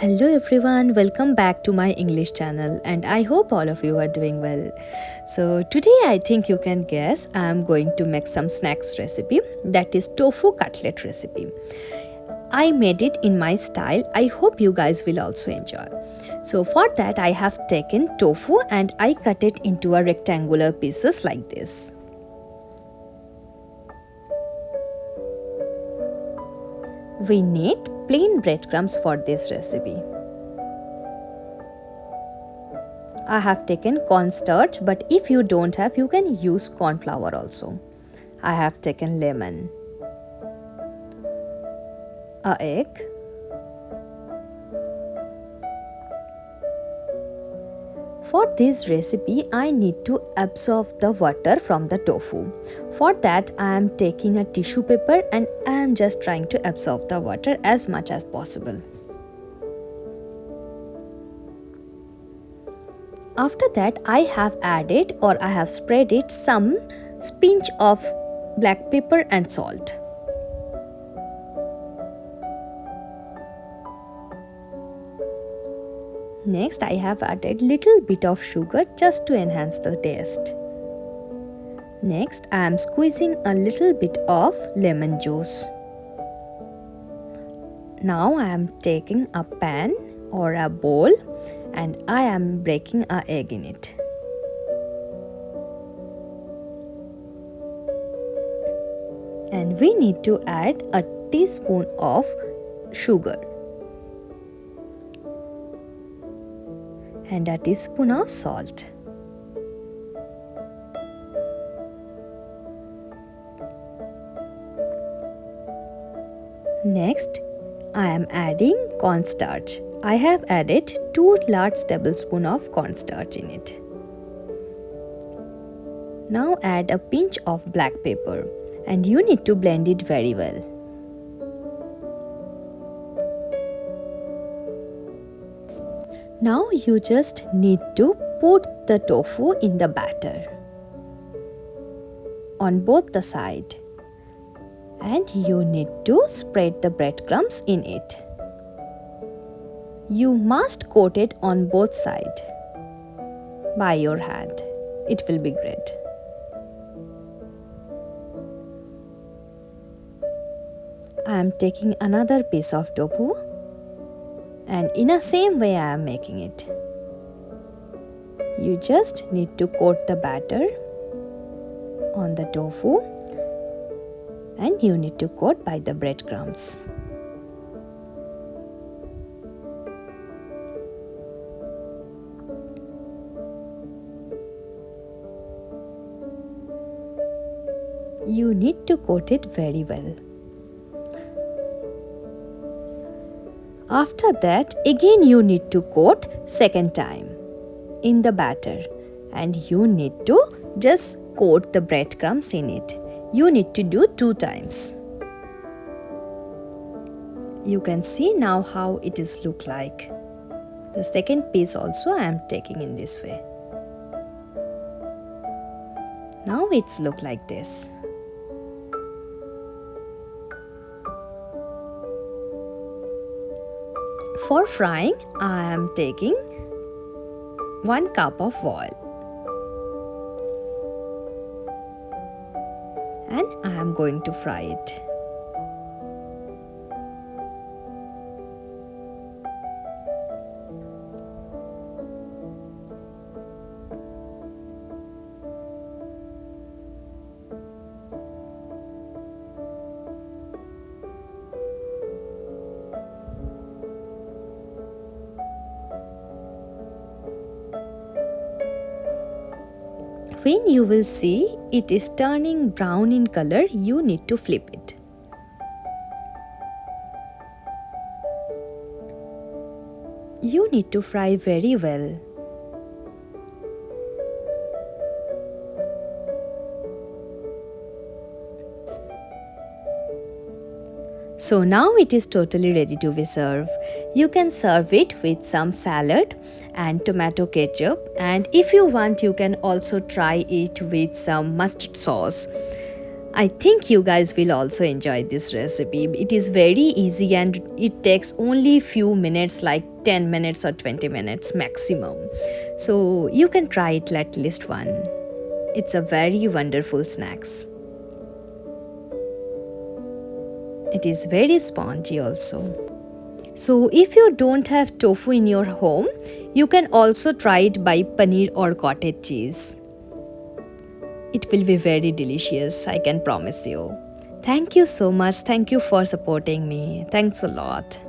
Hello everyone, welcome back to my English channel and I hope all of you are doing well. So today I think you can guess I am going to make some snacks recipe, that is tofu cutlet recipe. I made it in my style. I hope you guys will also enjoy. So for that I have taken tofu and I cut it into a rectangular pieces like this. We need plain breadcrumbs for this recipe. I have taken cornstarch, but if you don't have, you can use corn flour also. I have taken lemon, a egg, for this recipe I need to absorb the water from the tofu. For that I am taking a tissue paper and I am just trying to absorb the water as much as possible. After that I have added or I have spread it some pinch of black pepper and salt. Next I have added little bit of sugar just to enhance the taste. Next I am squeezing a little bit of lemon juice. Now I am taking a pan or a bowl and I am breaking an egg in it. And we need to add a teaspoon of sugar and a teaspoon of salt. Next, I am adding cornstarch. I have added 2 large tablespoons of cornstarch in it. Now add a pinch of black pepper and you need to blend it very well. Now you just need to put the tofu in the batter on both the sides and you need to spread the breadcrumbs in it. You must coat it on both sides by your hand. It will be great. I am taking another piece of tofu and in the same way I am making it. You just need to coat the batter on the tofu and you need to coat by the breadcrumbs. You need to coat it very well. After that, again you need to coat second time in the batter and you need to just coat the breadcrumbs in it. You need to do 2 times. You can see now how it is look like. The second piece also I am taking in this way. Now it's look like this. For frying, I am taking 1 cup of oil and I am going to fry it. When you will see it is turning brown in color, you need to flip it. You need to fry very well. So now it is totally ready to be served. You can serve it with some salad and tomato ketchup, and if you want you can also try it with some mustard sauce. I think you guys will also enjoy this recipe. It is very easy and it takes only few minutes, like 10 minutes or 20 minutes maximum. So you can try it at least one. It's a very wonderful snacks. It is very spongy also. So if you don't have tofu in your home, you can also try it by paneer or cottage cheese. It will be very delicious, I can promise you. Thank you so much. Thank you for supporting me. Thanks a lot.